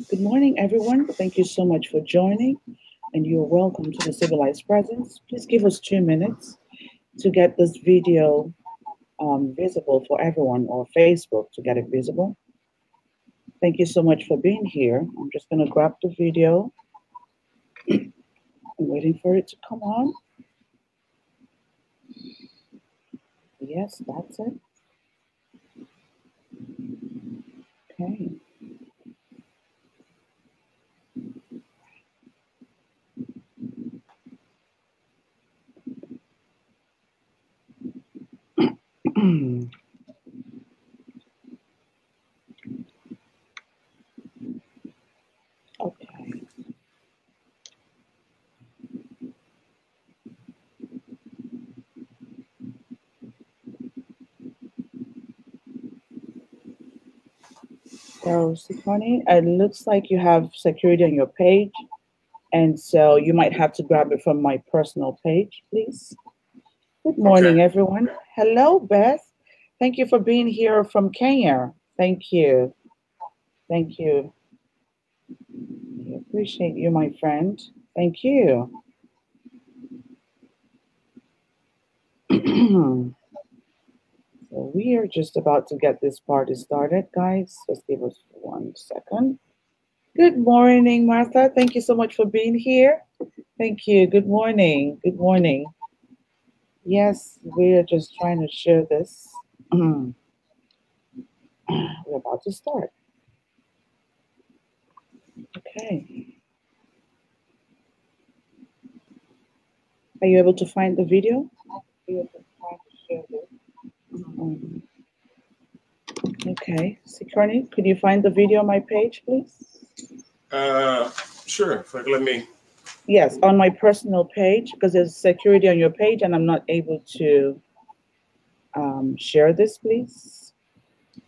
Good morning, everyone. Thank you so much for joining, and you're welcome to the Civilized Presence. Please give us 2 minutes to get this video visible for everyone, or Facebook to get it visible. Thank you so much for being here. I'm just going to grab the video. I'm waiting for it to come on. Yes, that's it. Okay. Okay. So, Sifani, it looks like you have security on your page, and so you might have to grab it from my personal page, please. Good Okay. morning, everyone. Hello, Beth. Thank you for being here from Kenya. Thank you. Thank you. I appreciate you, my friend. Thank you. So we are just about to get this party started, guys. Just give us 1 second. Good morning, Martha. Thank you so much for being here. Thank you. Good morning. Good morning. Yes, we are just trying to share this. We're about to start. Okay. Are you able to find the video? Are you able to find to share this? Um, okay. Sikarni, could you find the video on my page, please? Uh, sure. Let me. Yes, on my personal page, because there's security on your page and I'm not able to share this, please.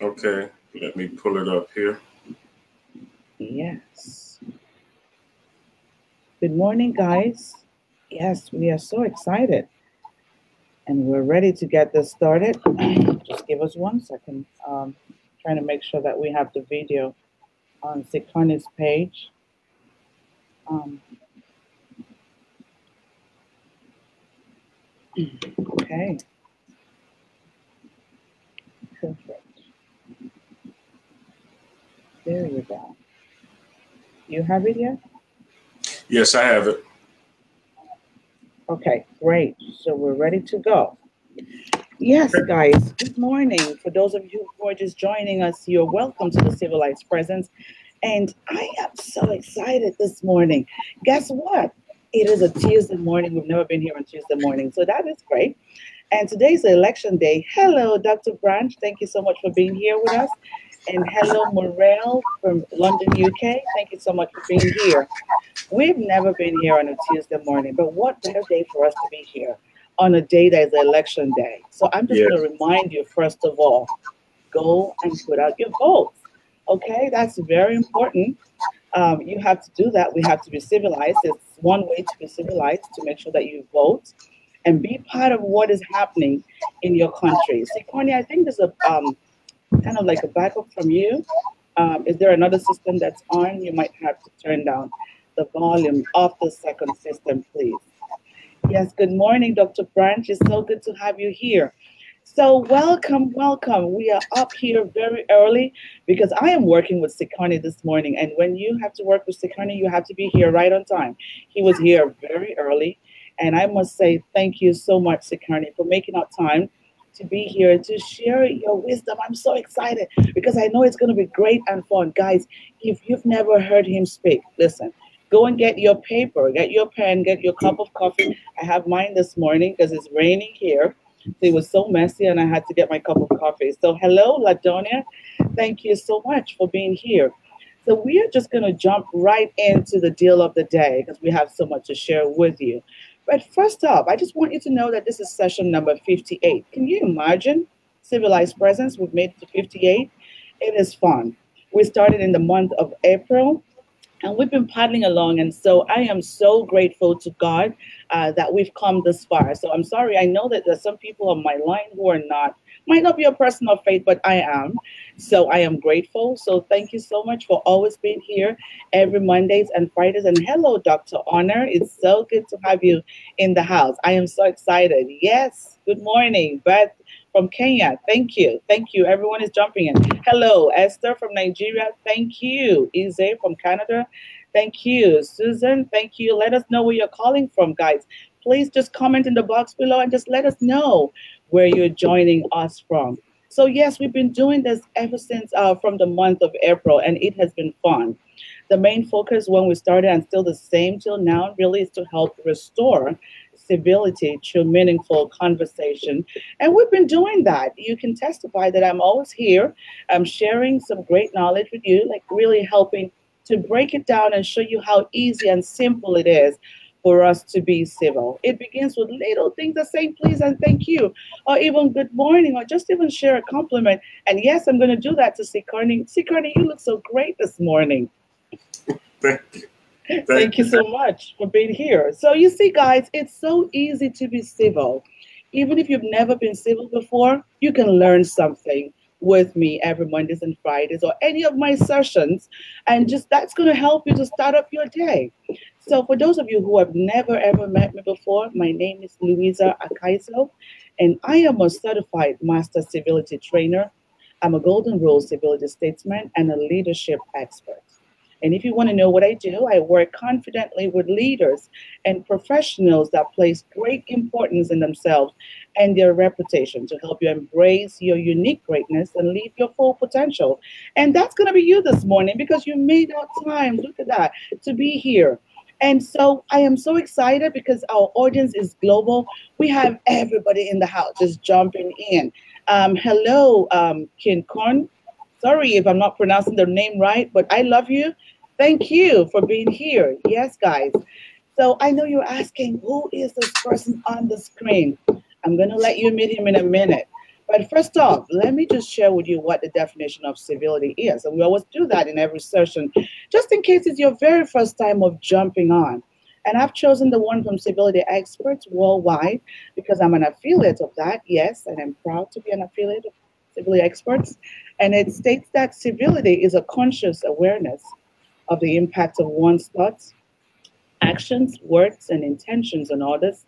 Okay. Let me pull it up here. Yes. Good morning, guys. Yes, we are so excited and we're ready to get this started. Just give us 1 second. Trying to make sure that we have the video on Sikarni's page. Um, okay. Perfect. There you go. You have it yet? Yes, I have it. Okay, great. So we're ready to go. Yes, guys, good morning. For those of you who are just joining us, you're welcome to the Civilized Presence. And I am so excited this morning. Guess what? It is a Tuesday morning. We've never been here on Tuesday morning, so that is great. And today's election day. Hello, Dr. Branch. Thank you so much for being here with us. And hello, Morel from London, UK. Thank you so much for being here. We've never been here on a Tuesday morning, but what better day for us to be here on a day that is election day? So I'm just Yes. going to remind you, first of all, go and put out your votes. Okay, that's very important. You have to do that. We have to be civilized. It's one way to be civilized to make sure that you vote and be part of what is happening in your country. See, Corny, I think there's a kind of like a backup from you. Is there another system that's on? You might have to turn down the volume of the second system, please. Yes, good morning, Dr. Branch. It's so good to have you here. So, welcome, welcome. We are up here very early because I am working with Sikani this morning. And when you have to work with Sikani, you have to be here right on time. He was here very early. And I must say, thank you so much, Sikani, for making up time to be here to share your wisdom. I'm so excited because I know it's going to be great and fun. Guys, if you've never heard him speak, listen, go and get your paper, get your pen, get your cup of coffee. I have mine this morning because it's raining here. It was so messy and I had to get my cup of coffee. So, hello, Ladonia. Thank you so much for being here. So, we are just going to jump right into the deal of the day because we have so much to share with you. But first up, I just want you to know that this is session number 58. Can you imagine civilized presence? We've made it to 58. It is fun. We started in the month of April and we've been paddling along. And so I am so grateful to God that we've come this far. So I'm sorry. I know that there's some people on my line who are not Might not be a person of faith, but I am. So I am grateful. So thank you so much for always being here every Mondays and Fridays. And hello, Dr. Honor. It's so good to have you in the house. I am so excited. Yes. Good morning, Beth from Kenya. Thank you. Thank you. Everyone is jumping in. Hello, Esther from Nigeria. Thank you. Ize from Canada. Thank you. Susan, thank you. Let us know where you're calling from, guys. Please just comment in the box below and just let us know where you're joining us from. So yes, we've been doing this ever since from the month of April, and it has been fun. The main focus when we started, and still the same till now, really is to help restore civility through meaningful conversation. And we've been doing that. You can testify that I'm always here. I'm sharing some great knowledge with you, like really helping to break it down and show you how easy and simple it is for us to be civil. It begins with little things that say please and thank you, or even good morning, or just even share a compliment. And yes, I'm going to do that to Cicone. Cicone, you look so great this morning. Thank you. Thank you so much for being here. So you see, guys, it's so easy to be civil. Even if you've never been civil before, you can learn something with me every Mondays and Fridays or any of my sessions. And just that's going to help you to start up your day. So for those of you who have never, ever met me before, my name is Louisa Akaiso, and I am a certified master civility trainer. I'm a Golden Rule civility statesman and a leadership expert. And if you want to know what I do, I work confidently with leaders and professionals that place great importance in themselves and their reputation to help you embrace your unique greatness and live your full potential. And that's going to be you this morning because you made out time, look at that, to be here. And so I am so excited because our audience is global. We have everybody in the house just jumping in. Hello, Kin Kon. Sorry if I'm not pronouncing their name right, but I love you. Thank you for being here. Yes, guys. So I know you're asking, who is this person on the screen? I'm going to let you meet him in a minute. But first off, let me just share with you what the definition of civility is. And we always do that in every session, just in case it's your very first time of jumping on. And I've chosen the one from Civility Experts Worldwide because I'm an affiliate of that, yes, and I'm proud to be an affiliate of Civility Experts. And it states that civility is a conscious awareness of the impact of one's thoughts, actions, words, and intentions on others,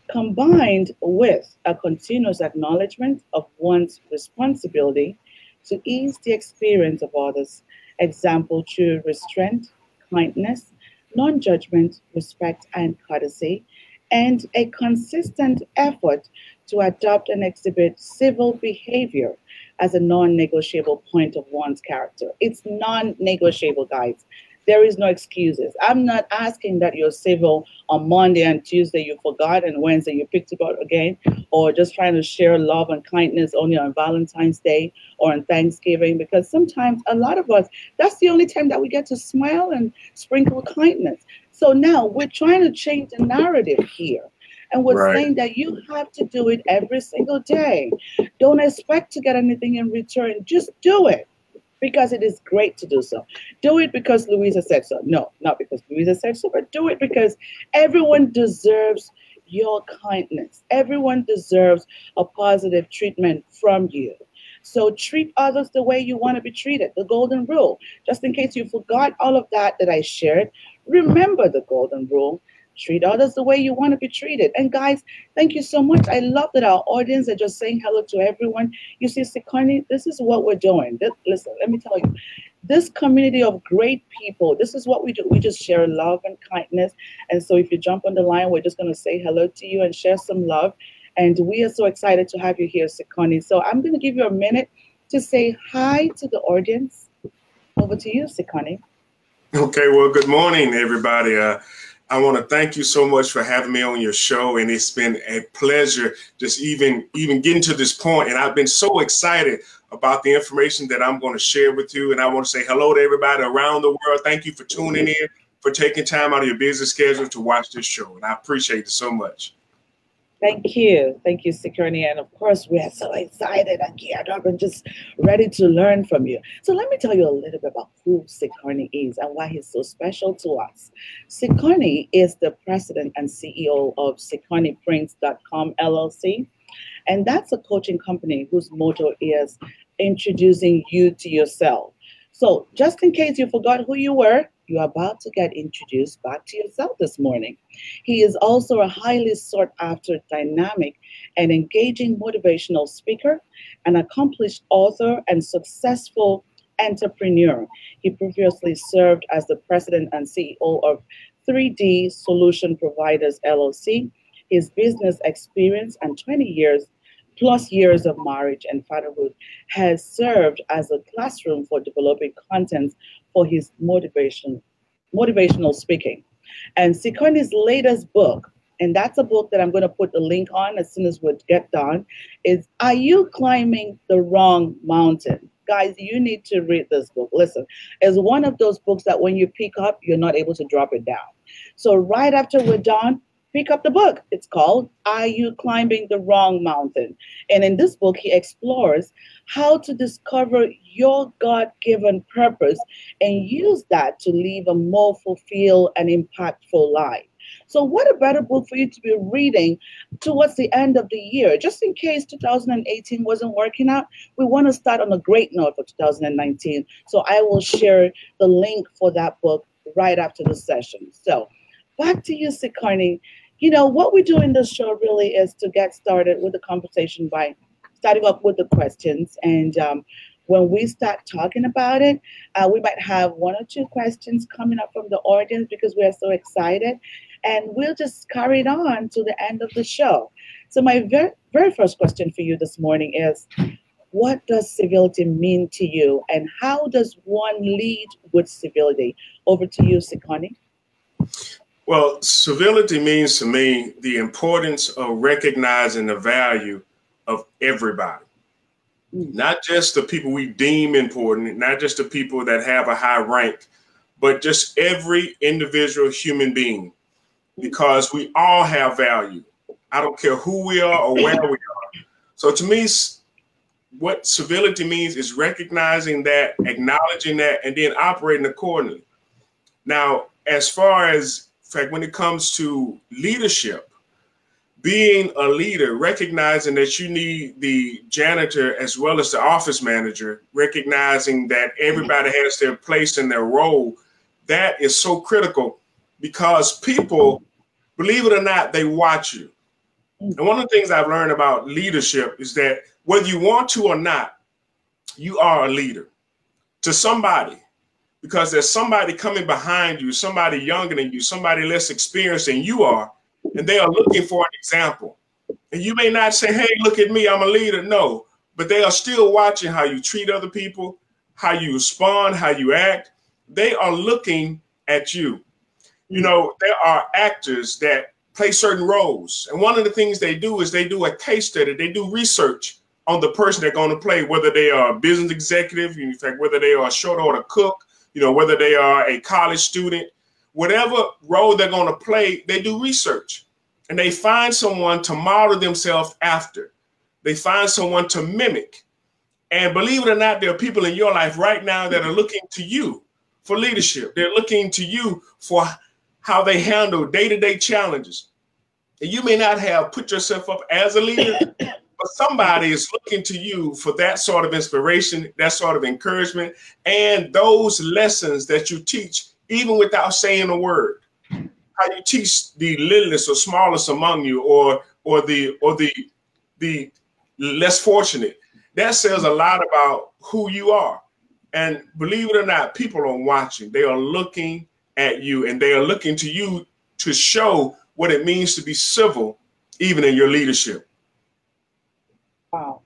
combined with a continuous acknowledgement of one's responsibility to ease the experience of others. Example, through restraint, kindness, non-judgment, respect, and courtesy, and a consistent effort to adopt and exhibit civil behavior as a non-negotiable point of one's character. It's non-negotiable, guys. There is no excuses. I'm not asking that you're civil on Monday and Tuesday you forgot and Wednesday you picked it up again, or just trying to share love and kindness only on Valentine's Day or on Thanksgiving, because sometimes a lot of us, that's the only time that we get to smile and sprinkle kindness. So now we're trying to change the narrative here. And we're saying that you have to do it every single day. Don't expect to get anything in return. Just do it because it is great to do so. Do it because Louisa said so. No, not because Louisa said so, but do it because everyone deserves your kindness. Everyone deserves a positive treatment from you. So treat others the way you want to be treated, the golden rule. Just in case you forgot all of that I shared, remember the golden rule. Treat others the way you want to be treated. And guys, thank you so much. I love that our audience are just saying hello to everyone. You see, Cicone, this is what we're doing. Listen, let me tell you, this community of great people, this is what we do. We just share love and kindness. And so if you jump on the line, we're just going to say hello to you and share some love. And we are so excited to have you here, Cicone. So I'm going to give you a minute to say hi to the audience. Over to you, Cicone. Okay, well, good morning, everybody. I want to thank you so much for having me on your show, and it's been a pleasure just even getting to this point. And I've been so excited about the information that I'm going to share with you. And I want to say hello to everybody around the world. Thank you for tuning in, for taking time out of your busy schedule to watch this show. And I appreciate it so much. Thank you, Cicone. And of course, we are so excited and geared up and just ready to learn from you. So let me tell you a little bit about who Cicone is and why he's so special to us. Cicone is the president and CEO of CiconePrince.com LLC. And that's a coaching company whose motto is introducing you to yourself. So, just in case you forgot who you were, you're about to get introduced back to yourself this morning. He is also a highly sought after, dynamic, and engaging motivational speaker, an accomplished author, and successful entrepreneur. He previously served as the president and CEO of 3D Solution Providers LLC. His business experience and 20 years plus years of marriage and fatherhood has served as a classroom for developing content for his motivational speaking. And Cicone's latest book, and that's a book that I'm going to put the link on as soon as we get done, is Are You Climbing the Wrong Mountain? Guys, you need to read this book. Listen, it's one of those books that when you pick up, you're not able to drop it down. So right after we're done, pick up the book. It's called Are You Climbing the Wrong Mountain? And in this book, he explores how to discover your God-given purpose and use that to live a more fulfilled and impactful life. So what a better book for you to be reading towards the end of the year. Just in case 2018 wasn't working out, we want to start on a great note for 2019. So I will share the link for that book right after the session. So back to you, Cicone. You know, what we do in this show really is to get started with the conversation by starting up with the questions. And when we start talking about it, we might have one or two questions coming up from the audience because we are so excited. And we'll just carry it on to the end of the show. So my very first question for you this morning is, what does civility mean to you? And how does one lead with civility? Over to you, Cicone. Well, civility means to me the importance of recognizing the value of everybody, not just the people we deem important, not just the people that have a high rank, but just every individual human being, because we all have value. I don't care who we are or where we are. So to me, what civility means is recognizing that, acknowledging that, and then operating accordingly. Now, as far as, in fact, when it comes to leadership, being a leader, recognizing that you need the janitor as well as the office manager, recognizing that everybody has their place and their role, that is so critical because people, believe it or not, they watch you. And one of the things I've learned about leadership is that whether you want to or not, you are a leader to somebody. Because there's somebody coming behind you, somebody younger than you, somebody less experienced than you are, and they are looking for an example. And you may not say, hey, look at me, I'm a leader. No, but they are still watching how you treat other people, how you respond, how you act. They are looking at you. You know, there are actors that play certain roles. And one of the things they do is they do a case study. They do research on the person they're going to play, whether they are a business executive, in fact, whether they are a short order cook, you know, whether they are a college student, whatever role they're going to play, they do research and they find someone to model themselves after. They find someone to mimic. And believe it or not, there are people in your life right now that are looking to you for leadership. They're looking to you for how they handle day-to-day challenges. And you may not have put yourself up as a leader, but somebody is looking to you for that sort of inspiration, that sort of encouragement, and those lessons that you teach, even without saying a word. How you teach the littlest or smallest among you, or the less fortunate. That says a lot about who you are. And believe it or not, people are watching. They are looking at you, and they are looking to you to show what it means to be civil, even in your leadership. Wow,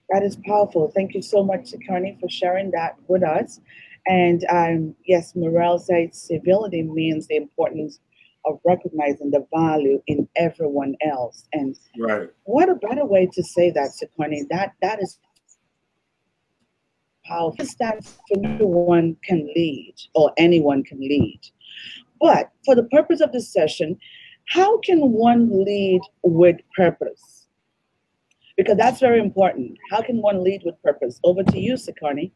that is powerful. Thank you so much, Cicone, for sharing that with us. And yes, Morel said civility means the importance of recognizing the value in everyone else. And right. What a better way to say that, Cicone. That is powerful. It stands for everyone can lead, or anyone can lead. But for the purpose of this session, how can one lead with purpose? Because that's very important. How can one lead with purpose? Over to you, Cicone.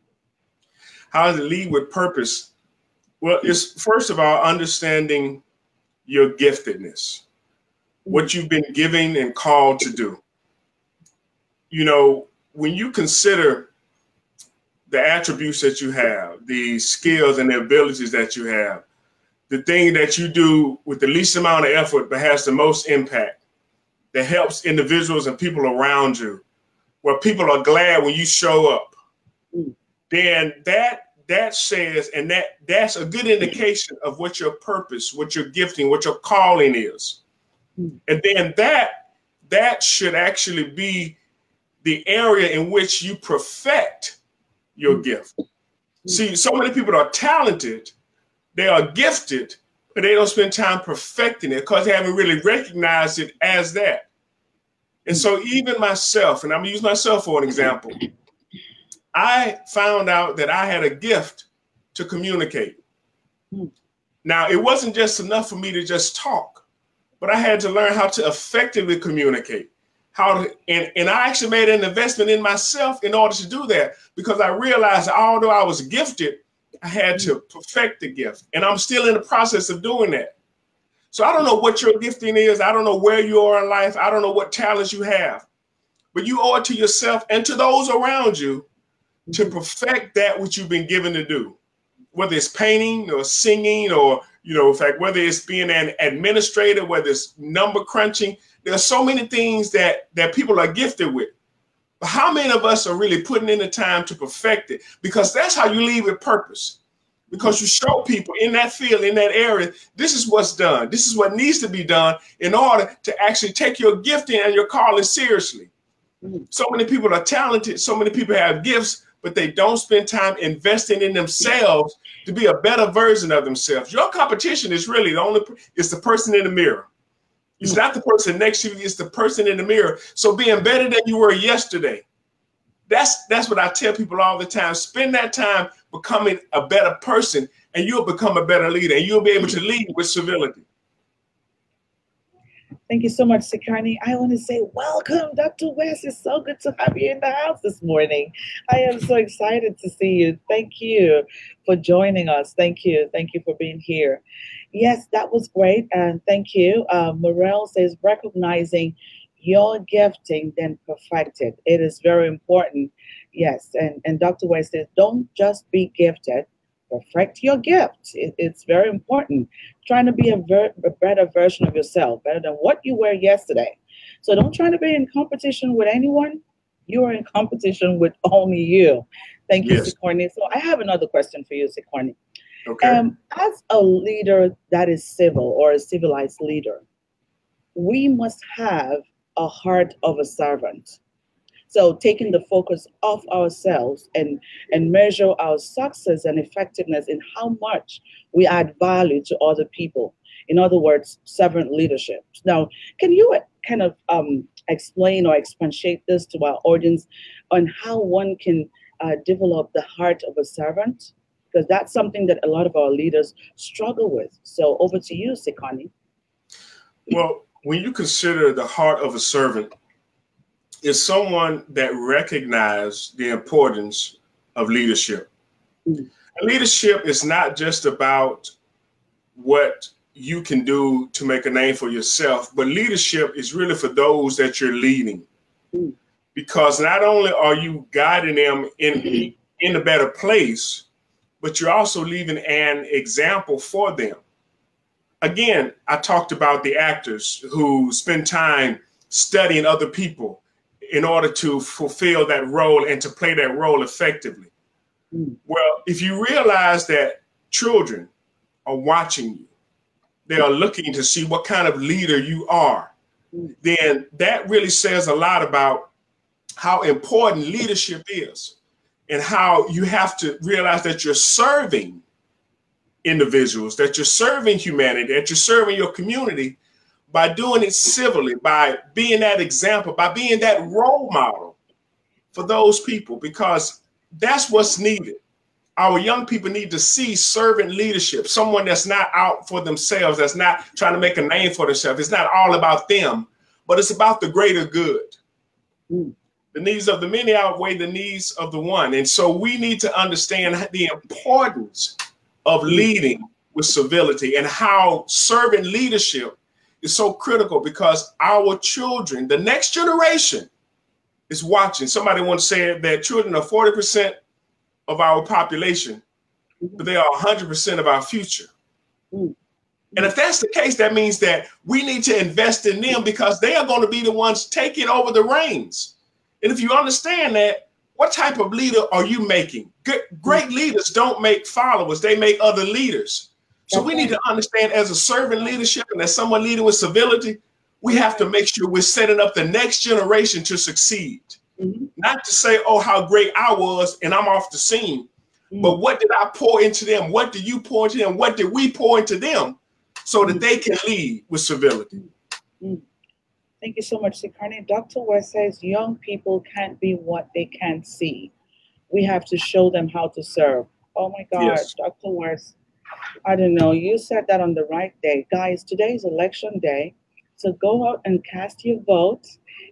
How to lead with purpose? Well, it's first of all understanding your giftedness, what you've been given and called to do. when you consider the attributes that you have, the skills and the abilities that you have, the thing that you do with the least amount of effort but has the most impact, that helps individuals and people around you, where people are glad when you show up, then that says, and that's a good indication of what your purpose, what your gifting, what your calling is. And then that should actually be the area in which you perfect your gift. See, so many people are talented, they are gifted, but they don't spend time perfecting it because they haven't really recognized it as that. And so even myself, and I'm going to use myself for an example, I found out that I had a gift to communicate. Now, it wasn't just enough for me to just talk, but I had to learn how to effectively communicate. And I actually made an investment in myself in order to do that, because I realized that although I was gifted, I had to perfect the gift. And I'm still in the process of doing that. So I don't know what your gifting is. I don't know where you are in life. I don't know what talents you have. But you owe it to yourself and to those around you to perfect that which you've been given to do. Whether it's painting or singing or, in fact, whether it's being an administrator, whether it's number crunching. There are so many things that people are gifted with. But how many of us are really putting in the time to perfect it? Because that's how you lead with purpose. Because you show people in that field, in that area, this is what's done. This is what needs to be done in order to actually take your gifting and your calling seriously. So many people are talented. So many people have gifts, but they don't spend time investing in themselves to be a better version of themselves. Your competition is really it's the person in the mirror. It's not the person next to you, it's the person in the mirror. So being better than you were yesterday, that's what I tell people all the time. Spend that time becoming a better person, and you'll become a better leader, and you'll be able to lead with civility. Thank you so much, Cicone. I want to say welcome, Dr. West. It's so good to have you in the house this morning. I am so excited to see you. Thank you for joining us. Thank you. Thank you for being here. Yes, that was great. And thank you. Morel says, recognizing your gifting, then perfect it. It is very important. Yes. And Dr. West says, don't just be gifted. Perfect your gift. It's very important. Trying to be a better version of yourself, better than what you were yesterday. So don't try to be in competition with anyone. You are in competition with only you. Thank you, Cicone. So I have another question for you, Cicone. Okay. As a leader that is civil or a civilized leader, we must have a heart of a servant. So taking the focus off ourselves and measure our success and effectiveness in how much we add value to other people. In other words, servant leadership. Now, can you kind of explain or expatiate this to our audience on how one can develop the heart of a servant? Because that's something that a lot of our leaders struggle with. So over to you, Cicone. Well, when you consider the heart of a servant, is someone that recognizes the importance of leadership. And leadership is not just about what you can do to make a name for yourself, but leadership is really for those that you're leading. Because not only are you guiding them in a better place, but you're also leaving an example for them. Again, I talked about the actors who spend time studying other people in order to fulfill that role and to play that role effectively. Well, if you realize that children are watching you, they are looking to see what kind of leader you are, then that really says a lot about how important leadership is and how you have to realize that you're serving individuals, that you're serving humanity, that you're serving your community by doing it civilly, by being that example, by being that role model for those people, because that's what's needed. Our young people need to see servant leadership, someone that's not out for themselves, that's not trying to make a name for themselves. It's not all about them, but it's about the greater good. The needs of the many outweigh the needs of the one. And so we need to understand the importance of leading with civility and how servant leadership is so critical, because our children, the next generation, is watching. Somebody once said that children are 40% of our population, but they are 100% of our future. And if that's the case, that means that we need to invest in them because they are going to be the ones taking over the reins. And if you understand that, what type of leader are you making? Great leaders don't make followers, they make other leaders. So we need to understand, as a servant leadership and as someone leading with civility, we have to make sure we're setting up the next generation to succeed. Not to say, oh, how great I was and I'm off the scene, but what did I pour into them? What did you pour into them? What did we pour into them so that they can lead with civility? Thank you so much, Cicone. Dr. West says young people can't be what they can't see. We have to show them how to serve. Oh my God, yes. Dr. West, I don't know. You said that on the right day. Guys, today is election day. So go out and cast your vote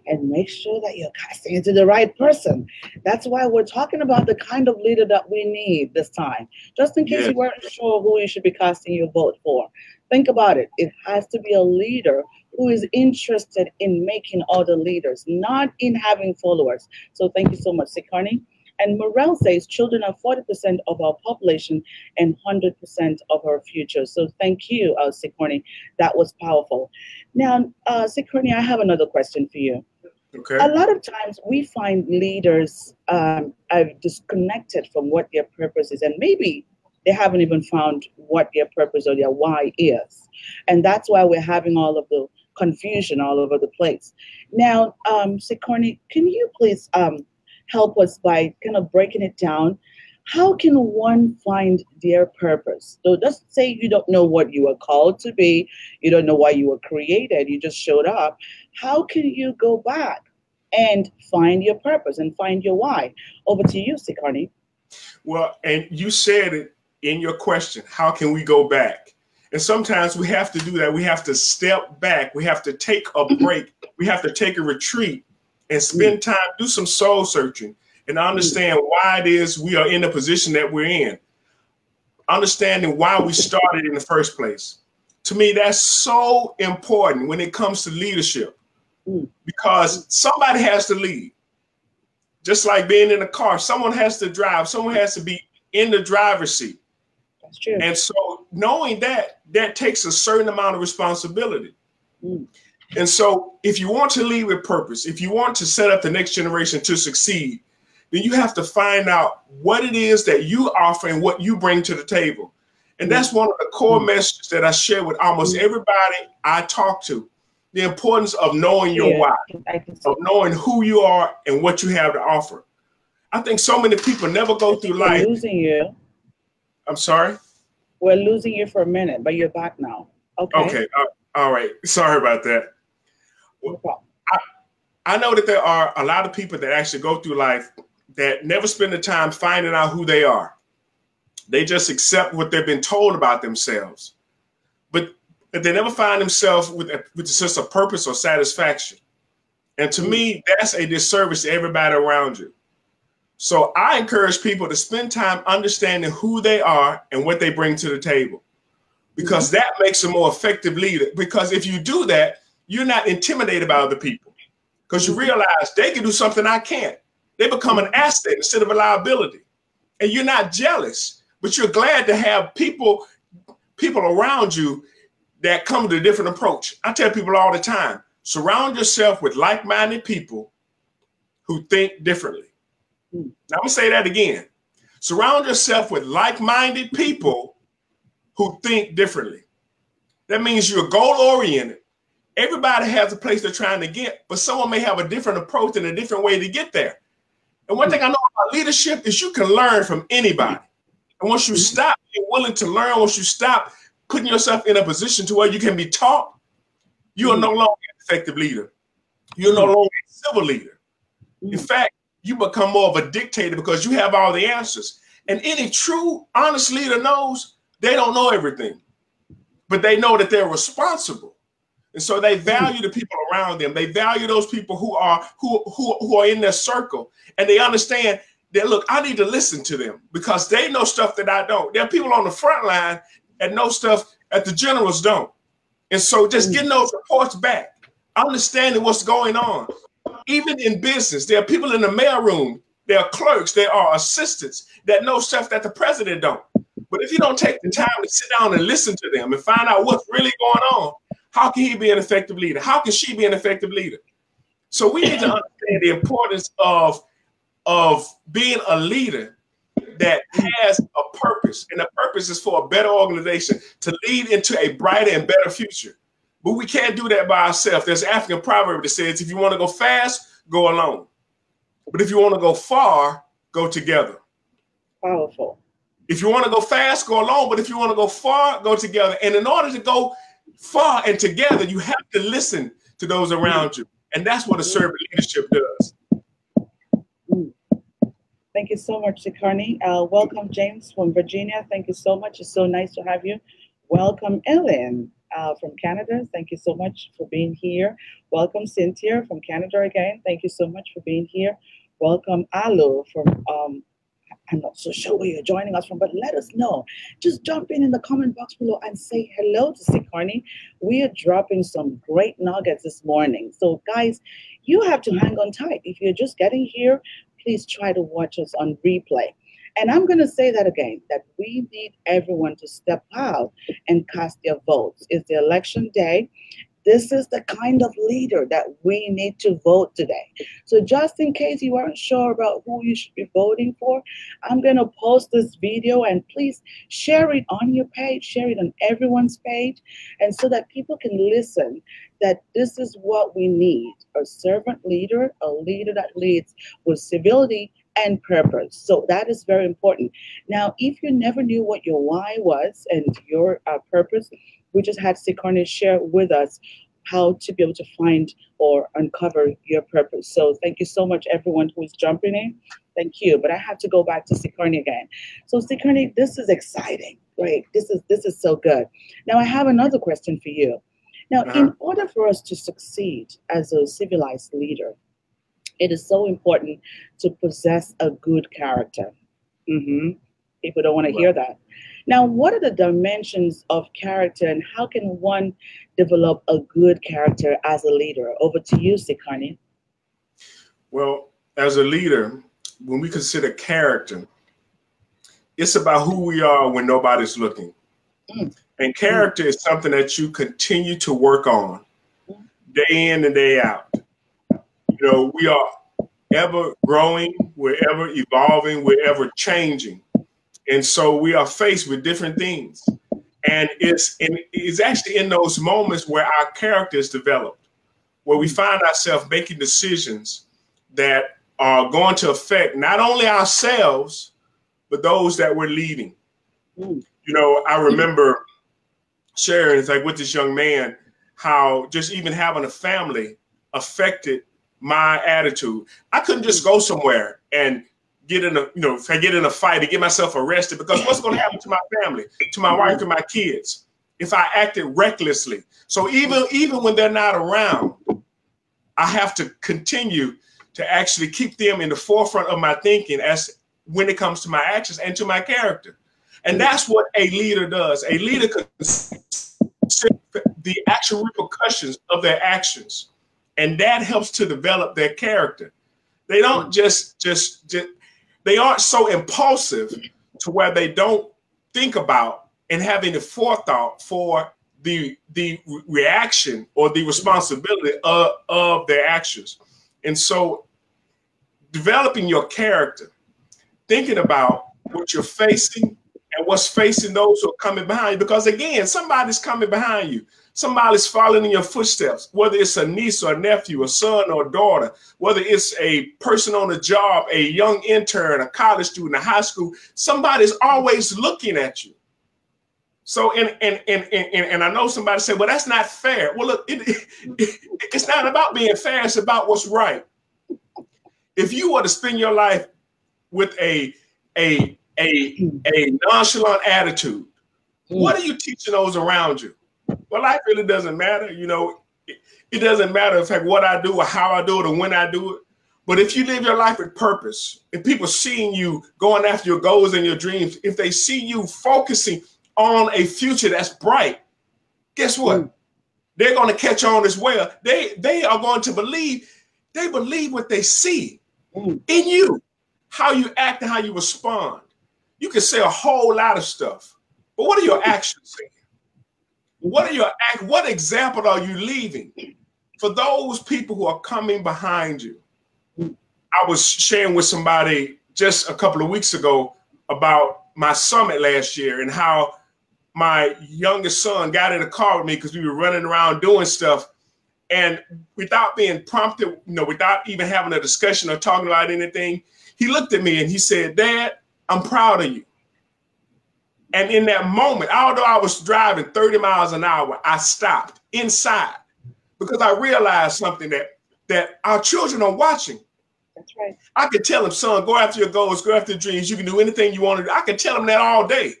and make sure that you're casting it to the right person. That's why we're talking about the kind of leader that we need this time. Just in case you weren't sure who you should be casting your vote for. Think about it. It has to be a leader who is interested in making other leaders, not in having followers. So thank you so much, Cicone. And Morel says children are 40% of our population and 100% of our future. So thank you, Cicone. That was powerful. Now, Cicone, I have another question for you. Okay. A lot of times we find leaders are disconnected from what their purpose is, and maybe they haven't even found what their purpose or their why is. And that's why we're having all of the confusion all over the place. Now, Cicone, can you please help us by kind of breaking it down? How can one find their purpose? So just say you don't know what you are called to be, you don't know why you were created, you just showed up. How can you go back and find your purpose and find your why? Over to you, Cicone. Well, and you said it in your question, how can we go back? And sometimes we have to do that. We have to step back. We have to take a break. We have to take a retreat and spend time, do some soul searching and understand why it is we are in the position that we're in. Understanding why we started in the first place. To me, that's so important when it comes to leadership because somebody has to lead. Just like being in a car, someone has to drive, someone has to be in the driver's seat. That's true. And so knowing that, that takes a certain amount of responsibility. And so if you want to lead with purpose, if you want to set up the next generation to succeed, then you have to find out what it is that you offer and what you bring to the table. And that's one of the core messages that I share with almost everybody I talk to. The importance of knowing your why, of knowing who you are and what you have to offer. I think so many people never go through life. We're losing you. I'm sorry? We're losing you for a minute, but you're back now. Okay. All right. Sorry about that. No problem. I know that there are a lot of people that actually go through life that never spend the time finding out who they are. They just accept what they've been told about themselves. But they never find themselves with a sense of purpose or satisfaction. And to me, that's a disservice to everybody around you. So I encourage people to spend time understanding who they are and what they bring to the table, because that makes a more effective leader. Because if you do that, you're not intimidated by other people because you realize they can do something I can't. They become an asset instead of a liability. And you're not jealous, but you're glad to have people around you that come to a different approach. I tell people all the time, surround yourself with like-minded people who think differently. Now I'm gonna say that again. Surround yourself with like-minded people who think differently. That means you're goal-oriented. Everybody has a place they're trying to get, but someone may have a different approach and a different way to get there. And one thing I know about leadership is you can learn from anybody. And once you stop being willing to learn, once you stop putting yourself in a position to where you can be taught, you are no longer an effective leader. You're no longer a civil leader. In fact, you become more of a dictator because you have all the answers. And any true, honest leader knows they don't know everything, but they know that they're responsible. And so they value the people around them. They value those people who are in their circle. And they understand that, look, I need to listen to them because they know stuff that I don't. There are people on the front line that know stuff that the generals don't. And so just getting those reports back, understanding what's going on, Even in business, there are people in the mailroom, there are clerks, there are assistants that know stuff that the president don't. But if you don't take the time to sit down and listen to them and find out what's really going on, how can he be an effective leader? How can she be an effective leader? So we need to understand the importance of being a leader that has a purpose, and the purpose is for a better organization to lead into a brighter and better future. But we can't do that by ourselves. There's an African proverb that says, if you want to go fast, go alone. But if you want to go far, go together. Powerful. If you want to go fast, go alone. But if you want to go far, go together. And in order to go far and together, you have to listen to those around you. And that's what a servant leadership does. Thank you so much, Cicone. Welcome, James from Virginia. Thank you so much. It's so nice to have you. Welcome, Ellen from Canada. Thank you so much for being here. Welcome, Cynthia from Canada again. Thank you so much for being here. Welcome, Alu from, I'm not so sure where you're joining us from, but let us know. Just jump in the comment box below and say hello to Cicone. We are dropping some great nuggets this morning. So guys, you have to hang on tight. If you're just getting here, please try to watch us on replay. And I'm going to say that again, that we need everyone to step out and cast their votes. It's the election day. This is the kind of leader that we need to vote today. So just in case you aren't sure about who you should be voting for, I'm going to post this video, and please share it on your page, share it on everyone's page, and so that people can listen that this is what we need: a servant leader, a leader that leads with civility and purpose. So that is very important. Now, if you never knew what your why was and your purpose, we just had Cicone share with us how to be able to find or uncover your purpose. So thank you so much, everyone who is jumping in. Thank you. But I have to go back to Cicone again. So Cicone, this is exciting. Great. This is so good. Now I have another question for you. Now, in order for us to succeed as a civilized leader, it is so important to possess a good character. People don't want to hear that. Now, what are the dimensions of character, and how can one develop a good character as a leader? Over to you, Cicone. Well, as a leader, when we consider character, it's about who we are when nobody's looking. And character is something that you continue to work on day in and day out. You know, we are ever growing, we're ever evolving, we're ever changing. And so we are faced with different things. And it's actually in those moments where our character is developed, where we find ourselves making decisions that are going to affect not only ourselves, but those that we're leading. You know, I remember sharing, it's like with this young man, how just even having a family affected my attitude. I couldn't just go somewhere and get in a, you know, if I get in a fight and get myself arrested, because what's going to happen to my family, to my wife and my kids, if I acted recklessly? So even when they're not around, I have to continue to actually keep them in the forefront of my thinking as when it comes to my actions and to my character. And that's what a leader does. A leader considers the actual repercussions of their actions, and that helps to develop their character. They don't they aren't so impulsive to where they don't think about and have any forethought for the reaction or the responsibility of their actions. And so developing your character, thinking about what you're facing and what's facing those who are coming behind you, because again, somebody's coming behind you. Somebody's following in your footsteps, whether it's a niece or a nephew, a son or a daughter, whether it's a person on a job, a young intern, a college student, a high school, somebody's always looking at you. So, and I know somebody said, well, that's not fair. Well, look, it's not about being fair. It's about what's right. If you were to spend your life with a nonchalant attitude, what are you teaching those around you? Well, life really doesn't matter. You know, it doesn't matter if what I do or how I do it or when I do it. But if you live your life with purpose, if people seeing you going after your goals and your dreams, if they see you focusing on a future that's bright, guess what? They're going to catch on as well. They are going to believe They believe what they see in you, how you act and how you respond. You can say a whole lot of stuff, but what are your actions saying? What example are you leaving for those people who are coming behind you? I was sharing with somebody just a couple of weeks ago about my summit last year and how my youngest son got in a car with me because we were running around doing stuff. And without being prompted, without even having a discussion or talking about anything, he looked at me and he said, "Dad, I'm proud of you." And in that moment, although I was driving 30 miles an hour, I stopped inside because I realized something that our children are watching. That's right. I could tell them, "Son, go after your goals, go after your dreams. You can do anything you want to do." I could tell him that all day.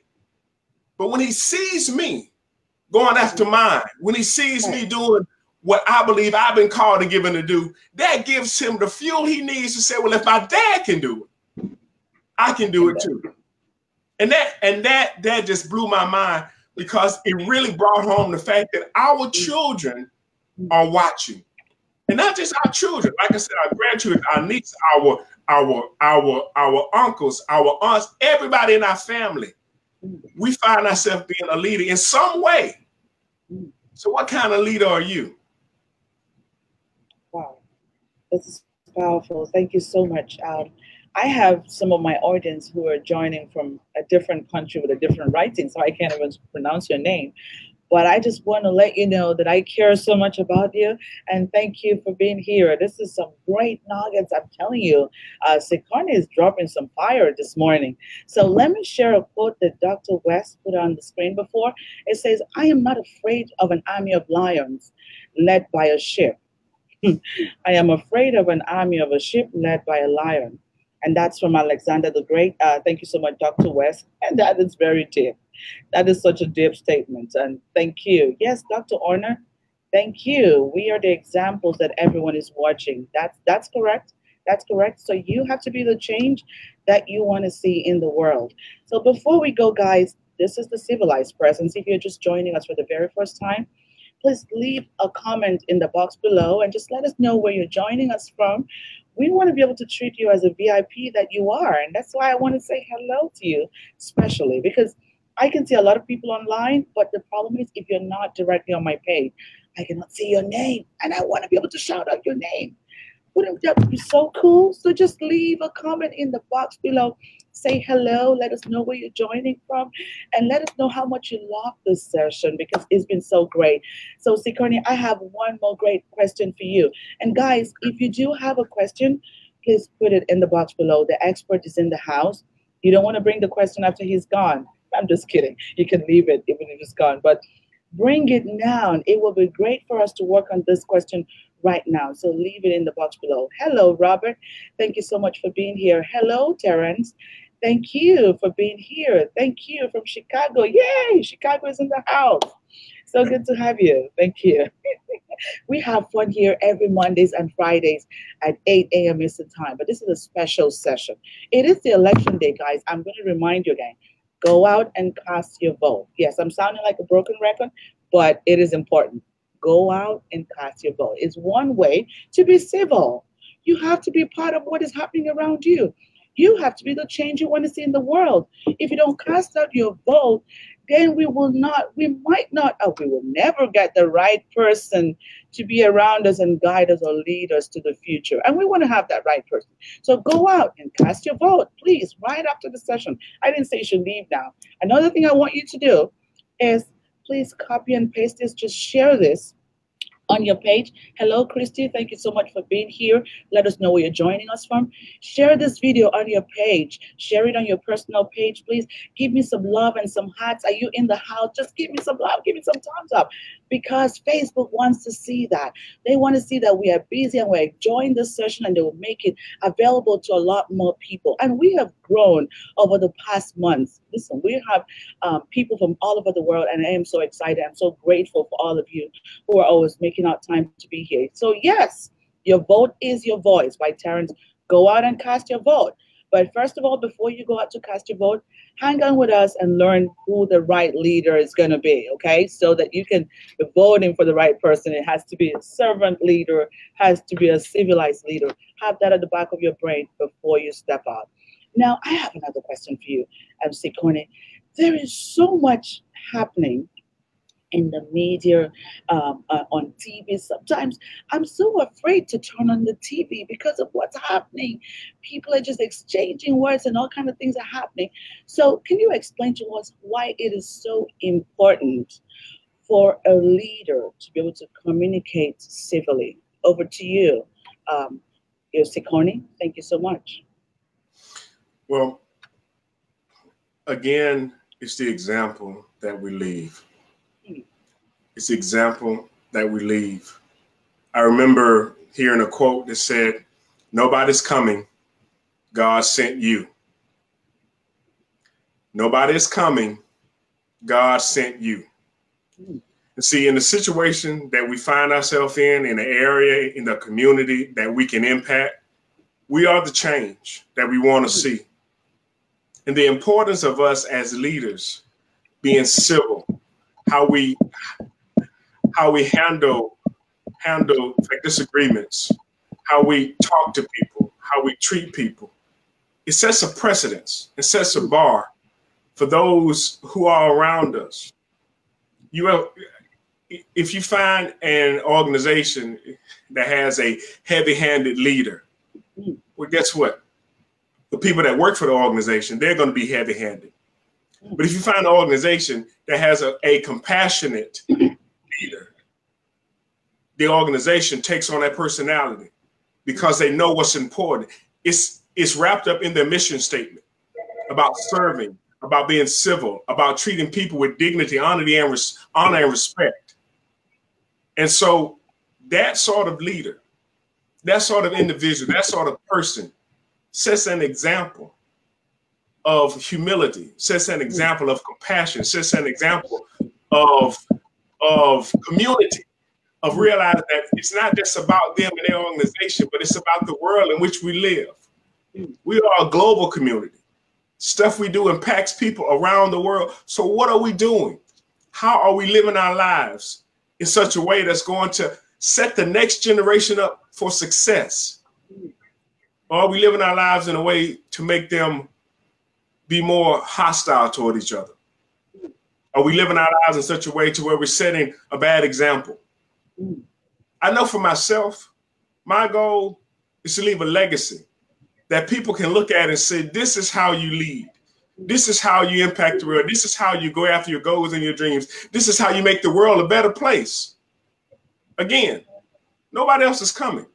But when he sees me going after mine, when he sees me doing what I believe I've been called to give him to do, that gives him the fuel he needs to say, "Well, if my dad can do it, I can do it too." And that just blew my mind because it really brought home the fact that our children are watching. And not just our children, like I said, our grandchildren, our nieces, our uncles, our aunts, everybody in our family. We find ourselves being a leader in some way. So what kind of leader are you? Wow, this is powerful. Thank you so much. I have some of my audience who are joining from a different country with a different writing, so I can't even pronounce your name. But I just want to let you know that I care so much about you, and thank you for being here. This is some great nuggets, I'm telling you. Cicone is dropping some fire this morning. So let me share a quote that Dr. West put on the screen before. It says, "I am not afraid of an army of lions led by a ship. I am afraid of an army of a ship led by a lion." And that's from Alexander the Great. Thank you so much, Dr. West. And that is very deep. That is such a deep statement. And thank you. Yes, Dr. Orner, thank you. We are the examples that everyone is watching. That's correct. That's correct. So you have to be the change that you want to see in the world. So before we go, guys, this is the Civilized Presence. If you're just joining us for the very first time, please leave a comment in the box below and just let us know where you're joining us from. We want to be able to treat you as a VIP that you are. And that's why I want to say hello to you, especially because I can see a lot of people online, but the problem is if you're not directly on my page, I cannot see your name. And I want to be able to shout out your name. Wouldn't that be so cool? So just leave a comment in the box below. Say hello. Let us know where you're joining from. And let us know how much you love this session because it's been so great. So, Cicone, I have one more great question for you. And guys, if you do have a question, please put it in the box below. The expert is in the house. You don't want to bring the question after he's gone. I'm just kidding. You can leave it even if it's gone. But bring it down. It will be great for us to work on this question right now. So leave it in the box below. Hello, Robert. Thank you so much for being here. Hello, Terrence. Thank you for being here. Thank you from Chicago. Yay, Chicago is in the house. So good to have you. Thank you. We have fun here every Mondays and Fridays at 8 a.m. Eastern Time. But this is a special session. It is the election day, guys. I'm going to remind you again. Go out and cast your vote. Yes, I'm sounding like a broken record, but it is important. Go out and cast your vote. It's one way to be civil. You have to be part of what is happening around you. You have to be the change you want to see in the world. If you don't cast out your vote, then we will never get the right person to be around us and guide us or lead us to the future. And we want to have that right person. So go out and cast your vote, please, right after the session. I didn't say you should leave now. Another thing I want you to do is please copy and paste this. Just share this on your page. Hello, Christy. Thank you so much for being here. Let us know where you're joining us from. Share this video on your page. Share it on your personal page, please. Give me some love and some hearts. Are you in the house? Just give me some love. Give me some thumbs up because Facebook wants to see that. They want to see that we are busy and we're enjoying this session and they will make it available to a lot more people. And we have grown over the past months. Listen, we have people from all over the world and I am so excited. I'm so grateful for all of you who are always making out time to be here. So yes, your vote is your voice by Terrence. Go out and cast your vote. But first of all, before you go out to cast your vote, hang on with us and learn who the right leader is going to be, okay? So that you can be voting for the right person. It has to be a servant leader, has to be a civilized leader. Have that at the back of your brain before you step out. Now, I have another question for you, Cicone. There is so much happening in the media, on TV. Sometimes I'm so afraid to turn on the TV because of what's happening. People are just exchanging words and all kinds of things are happening. So can you explain to us why it is so important for a leader to be able to communicate civilly? Over to you, Cicone. Thank you so much. Well, again, it's the example that we leave. It's the example that we leave. I remember hearing a quote that said, "Nobody's coming, God sent you." Nobody's coming, God sent you. And see, in the situation that we find ourselves in the area, in the community that we can impact, we are the change that we want to see. And the importance of us as leaders being civil, how we handle disagreements, how we talk to people, how we treat people. It sets a precedence. It sets a bar for those who are around us. If you find an organization that has a heavy-handed leader, well, guess what? The people that work for the organization, they're going to be heavy-handed. But if you find an organization that has a compassionate leader, the organization takes on that personality because they know what's important. It's wrapped up in their mission statement about serving, about being civil, about treating people with dignity, honor, and respect. And so that sort of leader, that sort of individual, that sort of person sets an example of humility, sets an example of compassion, sets an example of community, of realizing that it's not just about them and their organization, but it's about the world in which we live. We are a global community. Stuff we do impacts people around the world. So what are we doing? How are we living our lives in such a way that's going to set the next generation up for success? Or are we living our lives in a way to make them be more hostile toward each other? Are we living our lives in such a way to where we're setting a bad example? I know for myself, my goal is to leave a legacy that people can look at and say, this is how you lead. This is how you impact the world. This is how you go after your goals and your dreams. This is how you make the world a better place. Again, nobody else is coming.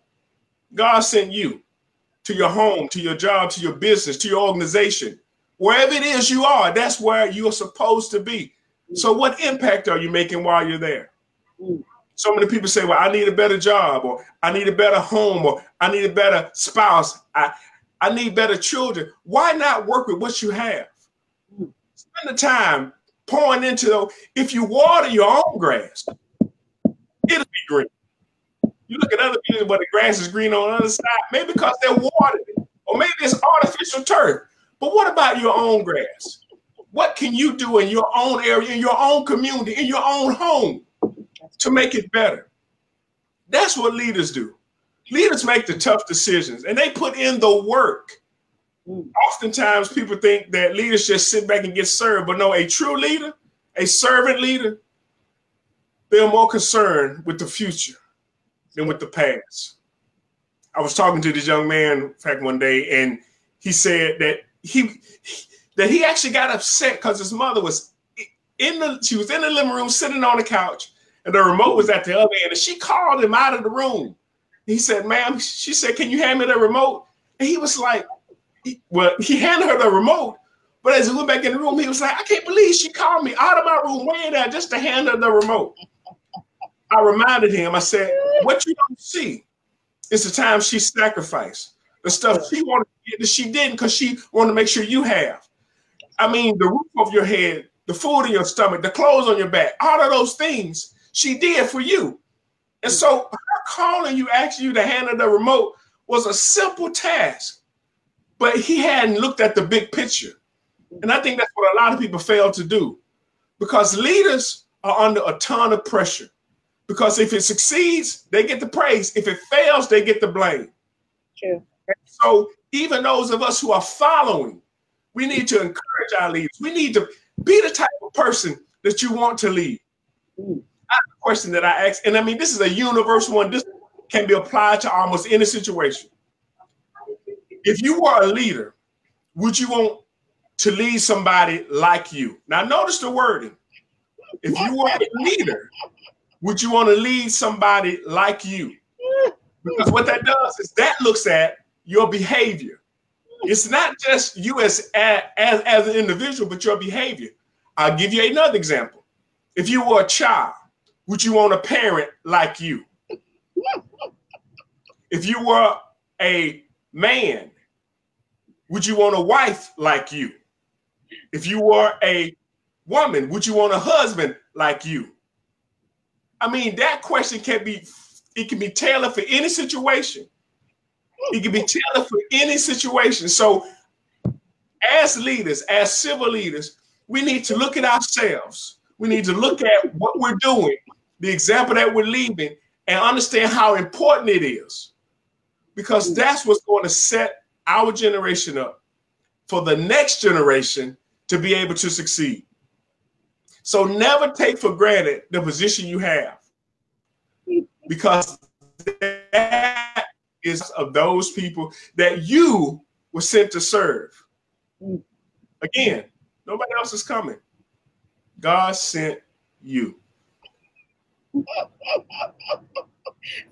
God sent you to your home, to your job, to your business, to your organization. Wherever it is you are, that's where you're supposed to be. So what impact are you making while you're there? So many people say, well, I need a better job, or I need a better home, or I need a better spouse. I need better children. Why not work with what you have? Spend the time pouring into those. If you water your own grass, it'll be green. You look at other people where the grass is green on the other side, maybe because they watered it, or maybe it's artificial turf. But what about your own grass? What can you do in your own area, in your own community, in your own home to make it better? That's what leaders do. Leaders make the tough decisions and they put in the work. Oftentimes people think that leaders just sit back and get served, but no, a true leader, a servant leader, they're more concerned with the future than with the past. I was talking to this young man, in fact, one day, and he said that he actually got upset because his mother was she was in the living room sitting on the couch and the remote was at the other end, and she called him out of the room. He said, ma'am, she said, can you hand me the remote? And he was like, he handed her the remote, but as he went back in the room, he was like, I can't believe she called me out of my room way there just to hand her the remote. I reminded him, I said, what you don't see is the time she sacrificed. The stuff she wanted to get that she didn't because she wanted to make sure you have. I mean, the roof over your head, the food in your stomach, the clothes on your back, all of those things she did for you. And so her calling you, asking you to hand her the remote was a simple task. but he hadn't looked at the big picture. And I think that's what a lot of people fail to do, because leaders are under a ton of pressure. Because if it succeeds, they get the praise. If it fails, they get the blame. True. So even those of us who are following, we need to encourage our leaders. We need to be the type of person that you want to lead. That's the question that I ask. And I mean, this is a universal one. This can be applied to almost any situation. If you were a leader, would you want to lead somebody like you? Now, notice the wording. If you were a leader, would you want to lead somebody like you? Because what that does is that looks at your behavior. It's not just you as an individual, but your behavior. I'll give you another example. If you were a child, would you want a parent like you? If you were a man, would you want a wife like you? If you were a woman, would you want a husband like you? I mean, that question can be tailored for any situation. It can be tailored for any situation. So as leaders, as civil leaders, we need to look at ourselves. We need to look at what we're doing, the example that we're leaving, and understand how important it is. Because that's what's going to set our generation up for the next generation to be able to succeed. So never take for granted the position you have, because that is of those people that you were sent to serve. Again, nobody else is coming. God sent you.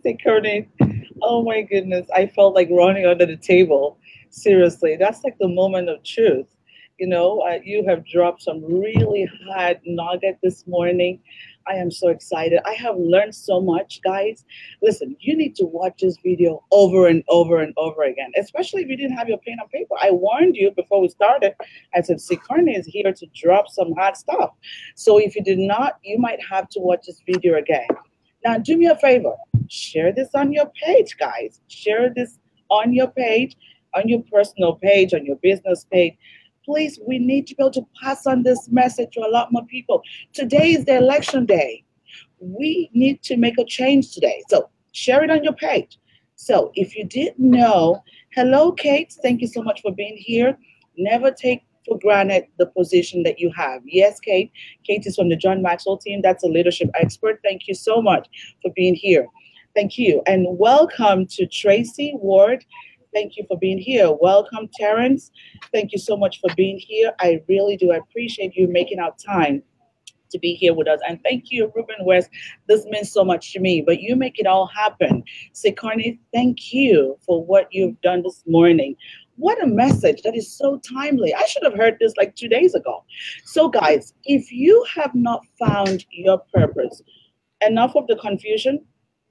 Cicone, oh my goodness, I felt like running under the table. Seriously, that's like the moment of truth. You know, you have dropped some really hard nugget this morning. I am so excited. I have learned so much, guys. Listen, you need to watch this video over and over and over again, especially if you didn't have your pen and paper. I warned you before we started. I said, Cicone is here to drop some hard stuff. So if you did not, you might have to watch this video again. Now, do me a favor. Share this on your page, guys. Share this on your page, on your personal page, on your business page. Please, we need to be able to pass on this message to a lot more people. Today is the election day. We need to make a change today. So share it on your page. So if you didn't know, hello, Kate. Thank you so much for being here. Never take for granted the position that you have. Yes, Kate. Kate is from the John Maxwell team. That's a leadership expert. Thank you so much for being here. Thank you. And welcome to Tracy Ward. Thank you for being here. Welcome, Terrence. Thank you so much for being here. I really do appreciate you making out time to be here with us. And thank you, Ruben West. This means so much to me, but you make it all happen. Cicone, thank you for what you've done this morning. What a message. That is so timely. I should have heard this like 2 days ago. So guys, if you have not found your purpose, enough of the confusion.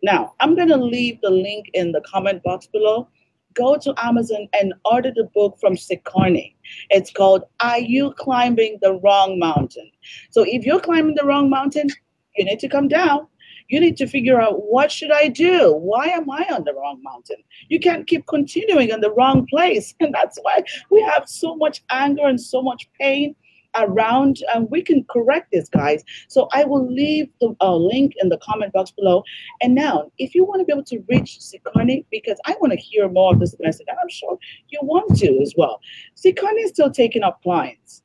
Now, I'm going to leave the link in the comment box below. Go to Amazon and order the book from Cicone. It's called, Are You Climbing the Wrong Mountain? So if you're climbing the wrong mountain, you need to come down. You need to figure out, what should I do? Why am I on the wrong mountain? You can't keep continuing in the wrong place. And that's why we have so much anger and so much pain around, and we can correct this, guys. So I will leave the link in the comment box below. And now, if you want to be able to reach Cicone, because I want to hear more of this message, and I'm sure you want to as well. Cicone is still taking up clients.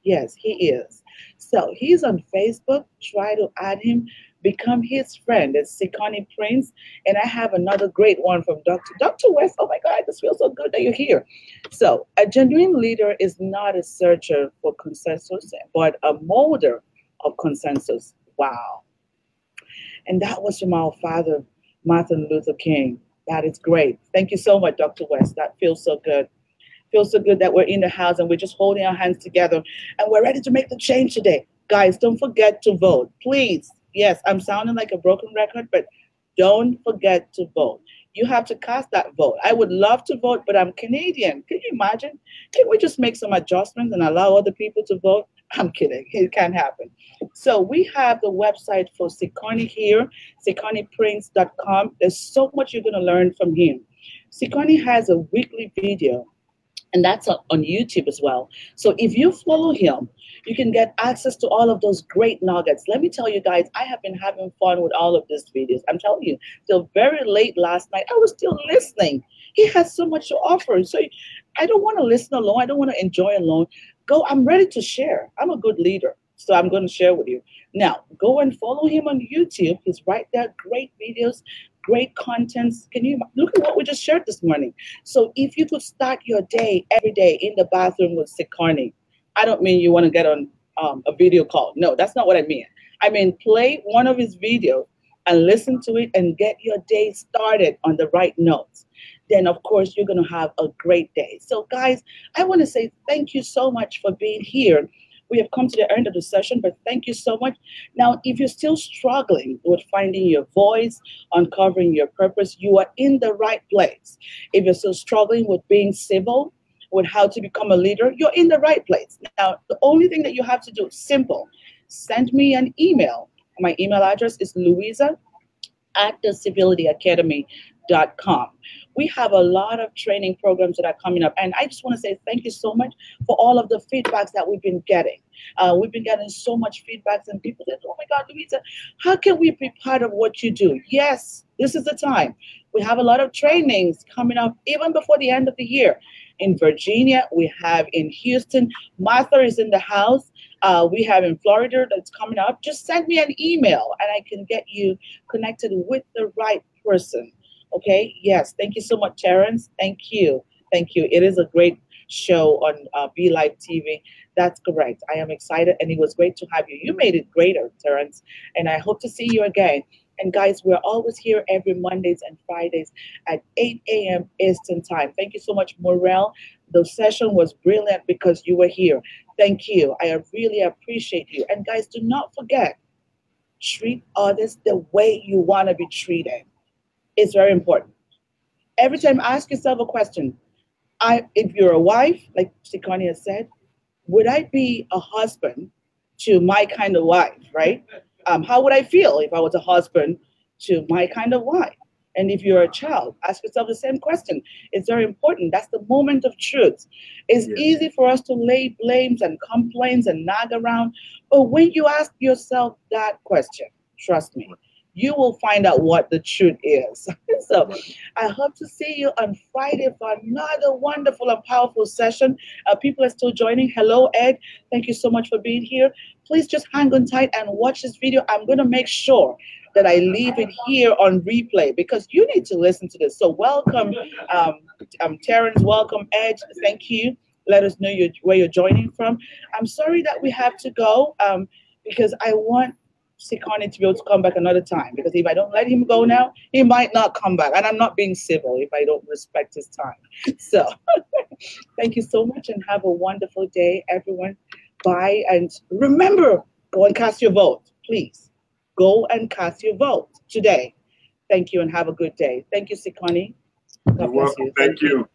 Yes, he is. So he's on Facebook. Try to add him. Become his friend. It's Cicone Prince. And I have another great one from Dr. West. Oh my God, this feels so good that you're here. So a genuine leader is not a searcher for consensus, but a molder of consensus. Wow. And that was from our father, Martin Luther King. That is great. Thank you so much, Dr. West. That feels so good. Feels so good that we're in the house and we're just holding our hands together and we're ready to make the change today. Guys, don't forget to vote, please. Yes, I'm sounding like a broken record, but don't forget to vote. You have to cast that vote. I would love to vote, but I'm Canadian. Can you imagine? Can we just make some adjustments and allow other people to vote? I'm kidding. It can't happen. So we have the website for Cicone here, ciconeprince.com. There's so much you're going to learn from him. Cicone has a weekly video And that's on YouTube as well. So if you follow him, you can get access to all of those great nuggets. Let me tell you guys, I have been having fun with all of these videos. I'm telling you, till very late last night, I was still listening. He has so much to offer. So I don't want to listen alone. I don't want to enjoy alone. Go, I'm ready to share. I'm a good leader, so I'm going to share with you. Now, go and follow him on YouTube. He's right there. Great videos, great contents. Can you look at what we just shared this morning? So if you could start your day every day in the bathroom with Cicone, I don't mean you want to get on a video call. No, that's not what I mean. I mean, play one of his videos and listen to it and get your day started on the right notes. Then, of course, you're going to have a great day. So, guys, I want to say thank you so much for being here. We have come to the end of the session, but thank you so much. Now, if you're still struggling with finding your voice, uncovering your purpose, you are in the right place. If you're still struggling with being civil, with how to become a leader, you're in the right place. Now, the only thing that you have to do is simple. Send me an email. My email address is louisa@thecivilityacademy.com. We have a lot of training programs that are coming up. And I just want to say thank you so much for all of the feedbacks that we've been getting. We've been getting so much feedbacks, and people said, oh my God, Louisa, how can we be part of what you do? Yes, this is the time. We have a lot of trainings coming up even before the end of the year. In Virginia, we have in Houston. Martha is in the house. We have in Florida that's coming up. Just send me an email and I can get you connected with the right person. Okay. Yes. Thank you so much, Terrence. Thank you. Thank you. It is a great show on Be Live TV. That's correct. I am excited, and it was great to have you. You made it greater, Terrence, and I hope to see you again. And guys, we're always here every Mondays and Fridays at 8 a.m. Eastern Time. Thank you so much, Morel. The session was brilliant because you were here. Thank you. I really appreciate you. And guys, do not forget, treat others the way you want to be treated. It's very important. Every time, ask yourself a question. If you're a wife, like Cicone has said, would I be a husband to my kind of wife, right? How would I feel if I was a husband to my kind of wife? And if you're a child, ask yourself the same question. It's very important. That's the moment of truth. It's easy for us to lay blames and complaints and nag around. But when you ask yourself that question, trust me, you will find out what the truth is. So I hope to see you on Friday for another wonderful and powerful session. People are still joining. Hello, Ed. Thank you so much for being here. Please just hang on tight and watch this video. I'm going to make sure that I leave it here on replay because you need to listen to this. So welcome, Terrence. Welcome, Ed. Thank you. Let us know where you're joining from. I'm sorry that we have to go because I want Cicone to be able to come back another time, because if I don't let him go now, he might not come back, and I'm not being civil if I don't respect his time. So thank you so much and have a wonderful day, everyone. Bye, and remember, go and cast your vote, please. Go and cast your vote today. Thank you and have a good day. Thank you, Cicone. You're welcome. Thank you.